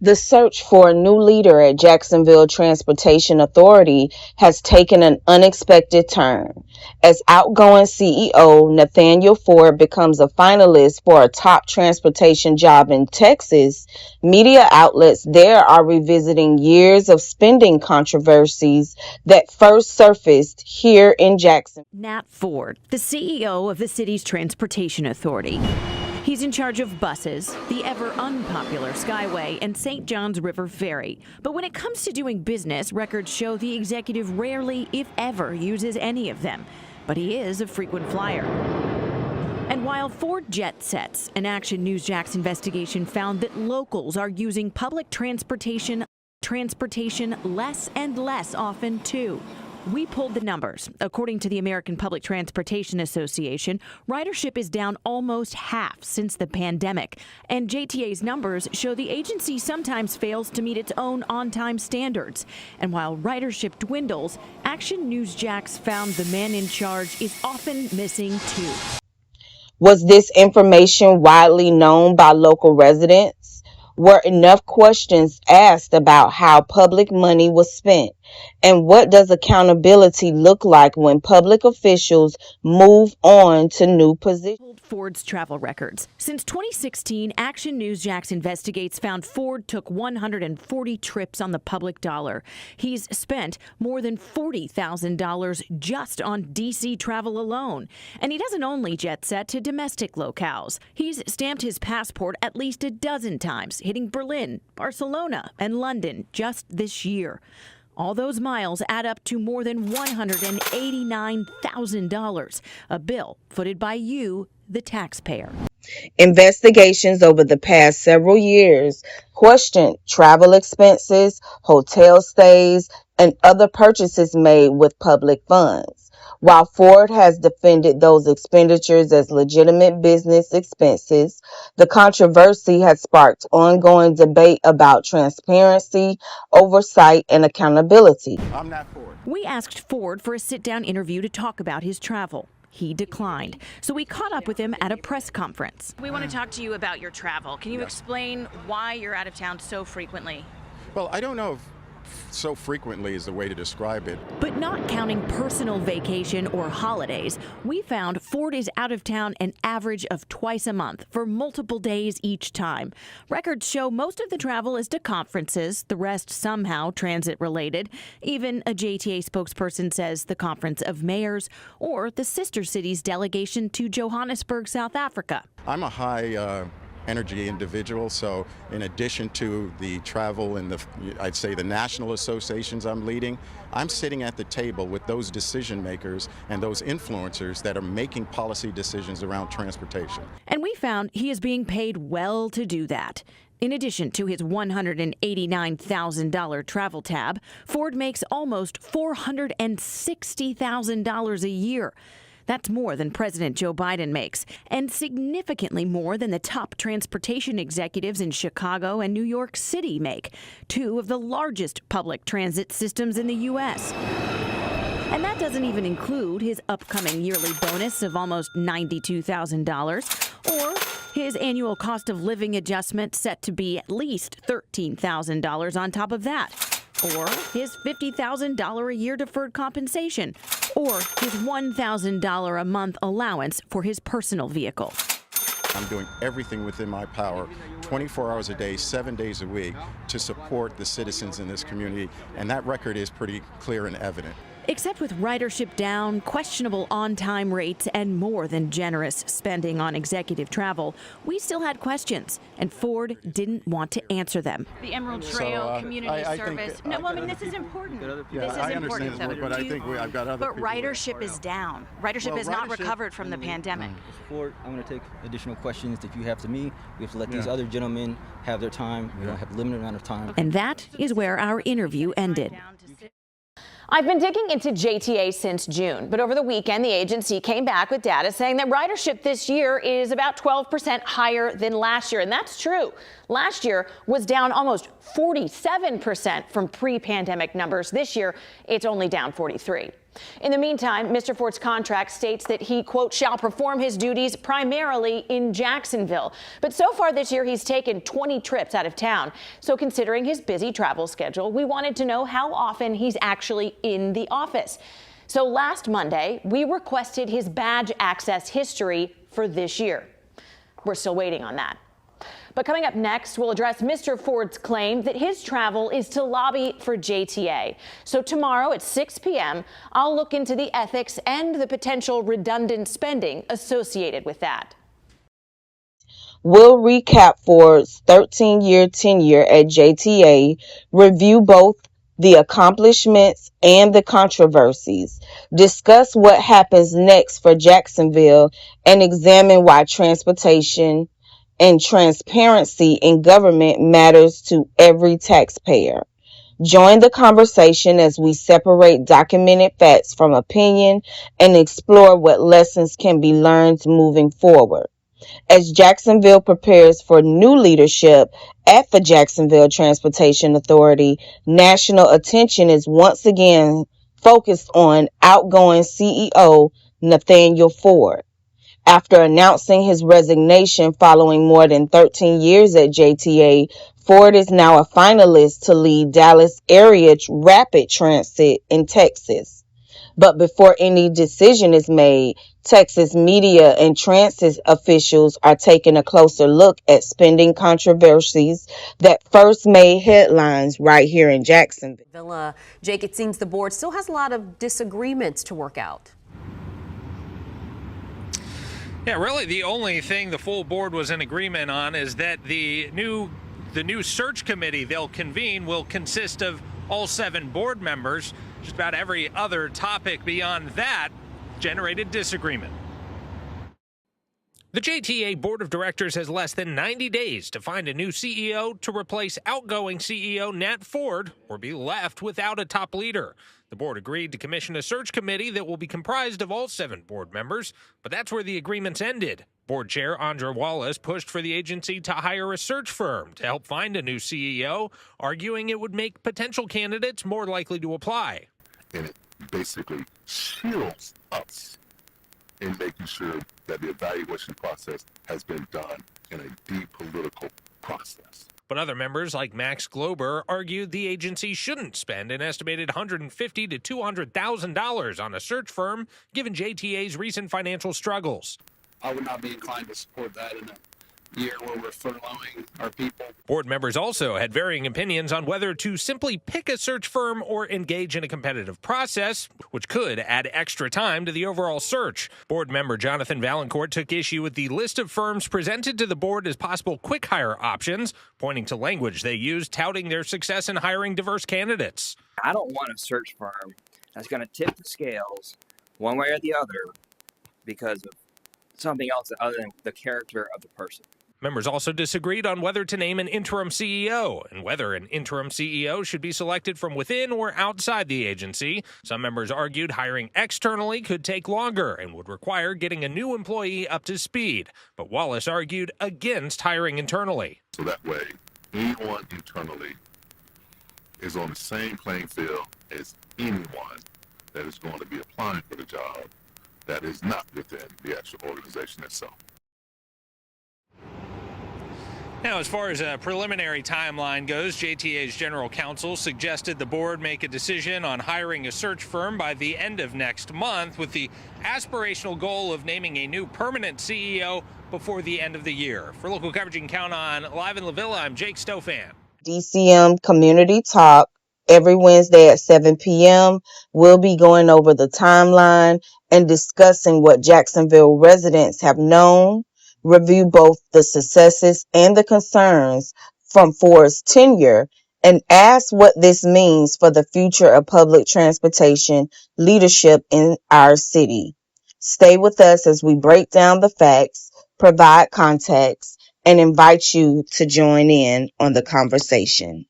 The search for a new leader at Jacksonville Transportation Authority has taken an unexpected turn. As outgoing CEO Nathaniel Ford becomes a finalist for a top transportation job in Texas, media outlets there are revisiting years of spending controversies that first surfaced here in Jacksonville. Nat Ford, the CEO of the city's Transportation Authority. He's in charge of buses, the ever unpopular Skyway, and St. John's River Ferry. But when it comes to doing business, records show the executive rarely, if ever, uses any of them. But he is a frequent flyer. And while Ford jet sets, an Action News Jax investigation found that locals are using public transportation less and less often, too. We pulled the numbers. According to the American Public Transportation Association, ridership is down almost half since the pandemic. And JTA's numbers show the agency sometimes fails to meet its own on-time standards. And while ridership dwindles, Action News Jax found the man in charge is often missing too. Was this information widely known by local residents? Were enough questions asked about how public money was spent? And what does accountability look like when public officials move on to new positions? Ford's travel records. Since 2016, Action News Jax Investigates found Ford took 140 trips on the public dollar. He's spent more than $40,000 just on D.C. travel alone. And he doesn't only jet set to domestic locales. He's stamped his passport at least a dozen times, hitting Berlin, Barcelona, and London just this year. All those miles add up to more than $189,000, a bill footed by you, the taxpayer. Investigations over the past several years questioned travel expenses, hotel stays, and other purchases made with public funds. While Ford has defended those expenditures as legitimate business expenses, the controversy has sparked ongoing debate about transparency, oversight, and accountability. I'm Nat Ford. We asked Ford for a sit-down interview to talk about his travel. He declined, so we caught up with him at a press conference. We want to talk to you about your travel. Can you explain why you're out of town so frequently? Well, I don't know if so frequently is the way to describe it. But not counting personal vacation or holidays, we found Ford is out of town an average of twice a month for multiple days each time. Records show most of the travel is to conferences, the rest somehow transit-related. Even a JTA spokesperson says the Conference of Mayors or the sister city's delegation to Johannesburg, South Africa. I'm a high energy individual, so in addition to the travel and I'd say the national associations I'm leading, I'm sitting at the table with those decision makers and those influencers that are making policy decisions around transportation. And we found he is being paid well to do that. In addition to his $189,000 travel tab, Ford makes almost $460,000 a year. That's more than President Joe Biden makes, and significantly more than the top transportation executives in Chicago and New York City make, two of the largest public transit systems in the U.S. And that doesn't even include his upcoming yearly bonus of almost $92,000, or his annual cost of living adjustment set to be at least $13,000 on top of that, or his $50,000 a year deferred compensation, or his $1,000 a month allowance for his personal vehicle. I'm doing everything within my power, 24 hours a day, 7 days a week, to support the citizens in this community, and that record is pretty clear and evident. Except with ridership down, questionable on-time rates, and more than generous spending on executive travel, we still had questions, and Ford didn't want to answer them. The Emerald Trail Community Service. This is important. This is important, though. But I think I've got other But people. ridership is down. Ridership is not recovered from the pandemic. Ford, I'm going to take additional questions that you have to me. We have to let these other gentlemen have their time. We don't have a limited amount of time. And that is where our interview ended. I've been digging into JTA since June, but over the weekend, the agency came back with data saying that ridership this year is about 12% higher than last year. And that's true. Last year was down almost 47% from pre-pandemic numbers. This year, it's only down 43%. In the meantime, Mr. Ford's contract states that he, quote, shall perform his duties primarily in Jacksonville. But so far this year, he's taken 20 trips out of town. So considering his busy travel schedule, we wanted to know how often he's actually in the office. So last Monday, we requested his badge access history for this year. We're still waiting on that. But coming up next, we'll address Mr. Ford's claim that his travel is to lobby for JTA. So tomorrow at 6 p.m., I'll look into the ethics and the potential redundant spending associated with that. We'll recap Ford's 13-year tenure at JTA, review both the accomplishments and the controversies, discuss what happens next for Jacksonville, and examine why transportation and transparency in government matters to every taxpayer. Join the conversation as we separate documented facts from opinion and explore what lessons can be learned moving forward. As Jacksonville prepares for new leadership at the Jacksonville Transportation Authority, national attention is once again focused on outgoing CEO Nathaniel Ford. After announcing his resignation following more than 13 years at JTA, Ford is now a finalist to lead Dallas area rapid transit in Texas. But before any decision is made, Texas media and transit officials are taking a closer look at spending controversies that first made headlines right here in Jacksonville. Jake, it seems the board still has a lot of disagreements to work out. Yeah, really the only thing the full board was in agreement on is that the new search committee they'll convene will consist of all 7 board members. Just about every other topic beyond that generated disagreement. The JTA Board of Directors has less than 90 days to find a new CEO to replace outgoing CEO Nat Ford or be left without a top leader. The board agreed to commission a search committee that will be comprised of all 7 board members, but that's where the agreements ended. Board Chair Andra Wallace pushed for the agency to hire a search firm to help find a new CEO, arguing it would make potential candidates more likely to apply. And it basically shields us in making sure that the evaluation process has been done in a deep political process. But other members like Max Glober argued the agency shouldn't spend an estimated $150,000 to $200,000 on a search firm, given JTA's recent financial struggles. I would not be inclined to support that in a year where we're furloughing our people. Board members also had varying opinions on whether to simply pick a search firm or engage in a competitive process, which could add extra time to the overall search. Board member Jonathan Valancourt took issue with the list of firms presented to the board as possible quick hire options, pointing to language they used touting their success in hiring diverse candidates. I don't want a search firm that's going to tip the scales one way or the other because of something else other than the character of the person. Members also disagreed on whether to name an interim CEO and whether an interim CEO should be selected from within or outside the agency. Some members argued hiring externally could take longer and would require getting a new employee up to speed. But Wallace argued against hiring internally. So that way, anyone internally is on the same playing field as anyone that is going to be applying for the job that is not within the actual organization itself. Now, as far as a preliminary timeline goes, JTA's general counsel suggested the board make a decision on hiring a search firm by the end of next month, with the aspirational goal of naming a new permanent CEO before the end of the year. For local coverage you can count on live in La Villa, I'm Jake Stofan. DCM Community Talk every Wednesday at 7 p.m. We'll be going over the timeline and discussing what Jacksonville residents have known, review both the successes and the concerns from Ford's tenure, and ask what this means for the future of public transportation leadership in our city. Stay with us as we break down the facts, provide context, and invite you to join in on the conversation.